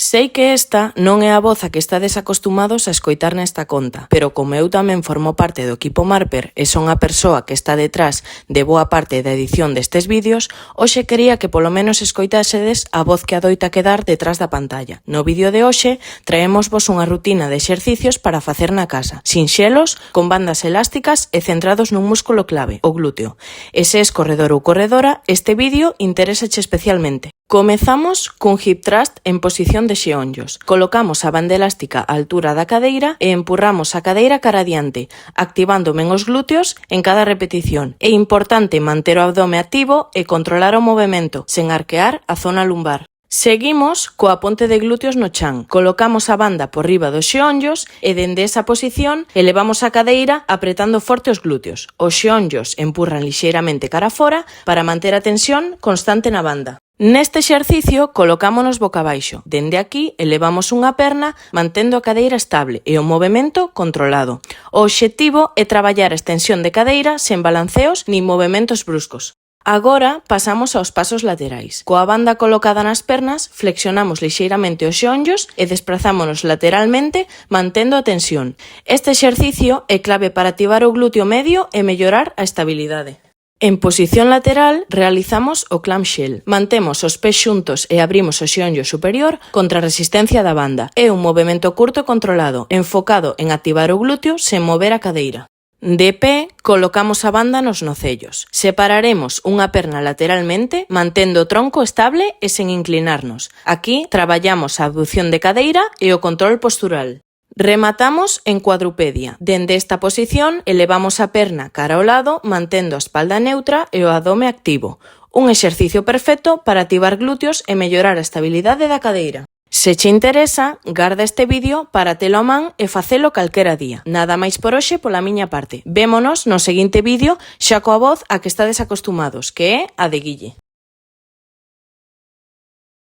Sei que esta non é a voz a que estades acostumados a escoitar nesta conta, pero como eu tamén formo parte do equipo Marper e son a persoa que está detrás de boa parte da edición destes vídeos, hoxe quería que polo menos escoitásedes a voz que adoita quedar detrás da pantalla. No vídeo de hoxe traémosvos unha rutina de exercicios para facer na casa, sinxelos, con bandas elásticas e centrados nun músculo clave, o glúteo. E se es corredor ou corredora, este vídeo interésache especialmente. Comezamos cun hip thrust en posición de xeonllos. Colocamos a banda elástica á altura da cadeira e empurramos a cadeira cara adiante, activando ben os glúteos en cada repetición. É importante manter o abdome activo e controlar o movemento, sen arquear a zona lumbar. Seguimos coa ponte de glúteos no chan. Colocamos a banda por riba dos xeonllos e dende esa posición elevamos a cadeira apretando forte os glúteos. Os xeonllos empurran lixeiramente cara fora para manter a tensión constante na banda. Neste exercicio colocámonos boca abaixo. Dende aquí elevamos unha perna mantendo a cadeira estable e o movemento controlado. O obxectivo é traballar a extensión de cadeira sen balanceos nin movementos bruscos. Agora pasamos aos pasos laterais. Coa banda colocada nas pernas, flexionamos lixeiramente os xeonllos e desprazámonos lateralmente mantendo a tensión. Este exercicio é clave para activar o glúteo medio e mellorar a estabilidade. En posición lateral, realizamos o clamshell. Mantemos os pés xuntos e abrimos o xeonllo superior contra a resistencia da banda. É un movemento curto e controlado, enfocado en activar o glúteo sen mover a cadeira. De pé, colocamos a banda nos nocellos. Separaremos unha perna lateralmente, mantendo o tronco estable e sen inclinarnos. Aquí, traballamos a abducción de cadeira e o control postural. Rematamos en cuadrupedia. Dende esta posición, elevamos a perna cara ao lado, mantendo a espalda neutra e o abdome activo. Un exercicio perfecto para activar glúteos e mellorar a estabilidade da cadeira. Se che interesa, garda este vídeo para telo a man e facelo calquera día. Nada máis por hoxe pola miña parte. Vémonos no seguinte vídeo xa coa voz a que estades acostumados, que é a de Guille.